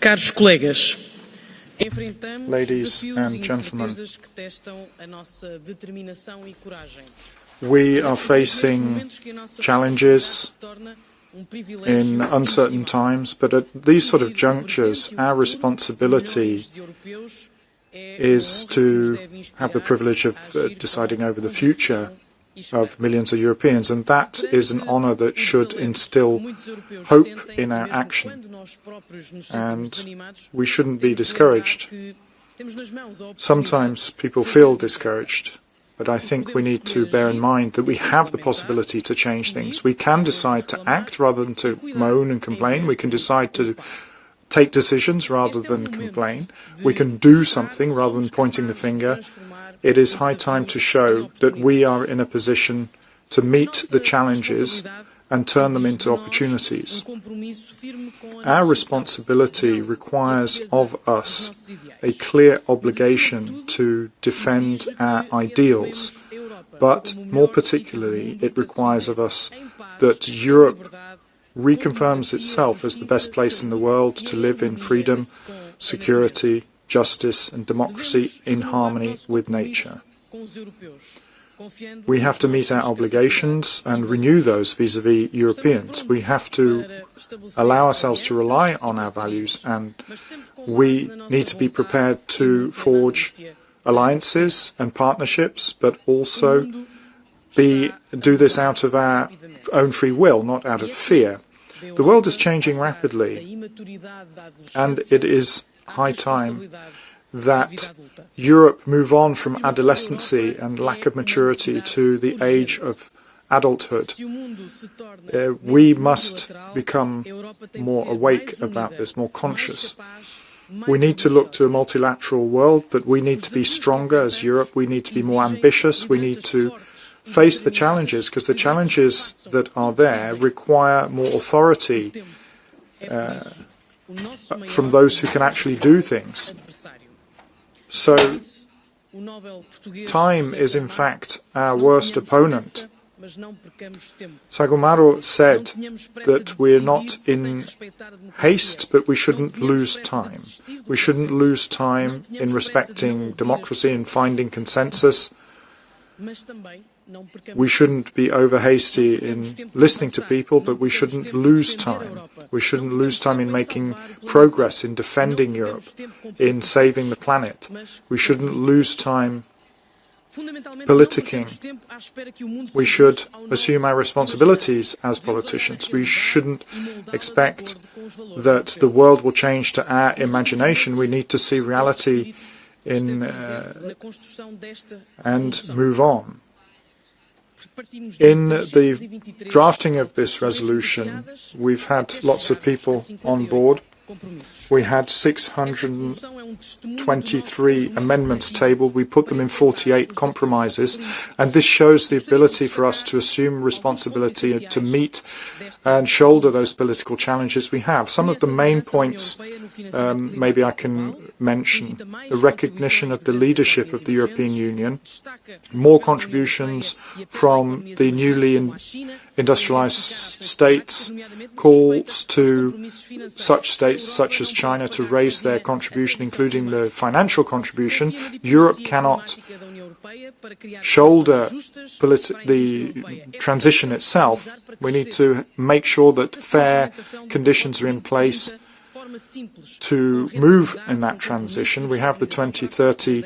Caros colegas, Ladies and gentlemen, we are facing challenges in uncertain times, but at these sort of junctures, our responsibility is to have the privilege of deciding over the future of millions of Europeans, and that is an honour that should instill hope in our action, and we shouldn't be discouraged. Sometimes people feel discouraged, but I think we need to bear in mind that we have the possibility to change things. We can decide to act rather than to moan and complain. We can decide to take decisions rather than complain. We can do something rather than pointing the finger. It is high time to show that we are in a position to meet the challenges and turn them into opportunities. Our responsibility requires of us a clear obligation to defend our ideals, but more particularly it requires of us that Europe reconfirms itself as the best place in the world to live in freedom, security, justice and democracy in harmony with nature. We have to meet our obligations and renew those vis-à-vis Europeans. We have to allow ourselves to rely on our values, and we need to be prepared to forge alliances and partnerships, but also do this out of our own free will, not out of fear. The world is changing rapidly, and it is high time that Europe move on from adolescency and lack of maturity to the age of adulthood. We must become more awake about this, more conscious. We need to look to a multilateral world, but we need to be stronger as Europe. We need to be more ambitious. We need to face the challenges, because the challenges that are there require more authority from those who can actually do things. So, time is in fact our worst opponent. Sagomaro said that we're not in haste, but we shouldn't lose time. We shouldn't lose time in respecting democracy and finding consensus. We shouldn't be over-hasty in listening to people, but we shouldn't lose time. We shouldn't lose time in making progress, in defending Europe, in saving the planet. We shouldn't lose time politicking. We should assume our responsibilities as politicians. We shouldn't expect that the world will change to our imagination. We need to see reality and move on. In the drafting of this resolution, we've had lots of people on board. We had 623 amendments tabled. We put them in 48 compromises, and this shows the ability for us to assume responsibility to meet and shoulder those political challenges we have. Some of the main points maybe I can mention: the recognition of the leadership of the European Union, more contributions from the newly industrialized states, calls to such states such as China to raise their contribution, including the financial contribution. Europe cannot shoulder the transition itself. We need to make sure that fair conditions are in place to move in that transition. We have the 2030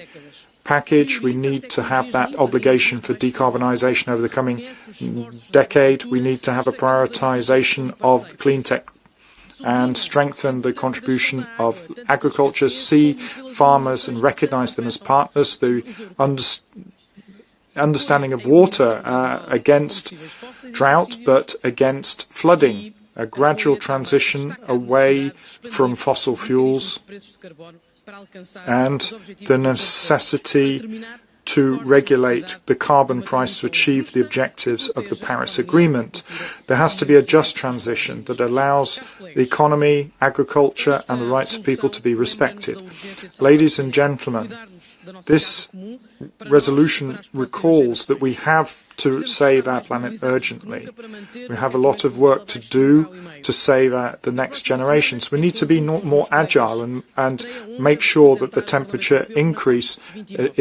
package. We need to have that obligation for decarbonisation over the coming decade. We need to have a prioritisation of clean tech and strengthen the contribution of agriculture, see farmers and recognise them as partners, the understanding of water against drought but against flooding, a gradual transition away from fossil fuels, and the necessity to regulate the carbon price to achieve the objectives of the Paris Agreement. There has to be a just transition that allows the economy, agriculture and the rights of people to be respected. Ladies and gentlemen, this resolution recalls that we have to save our planet urgently. We have a lot of work to do to save the next generations. We need to be more agile and make sure that the temperature increase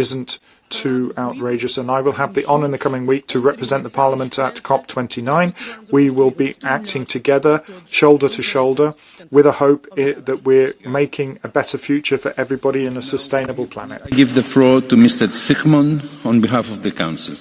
isn't too outrageous. And I will have the honour in the coming week to represent the Parliament at COP29. We will be acting together, shoulder to shoulder, with a hope that we're making a better future for everybody in a sustainable planet. I give the floor to Mr. Sigmund on behalf of the Council.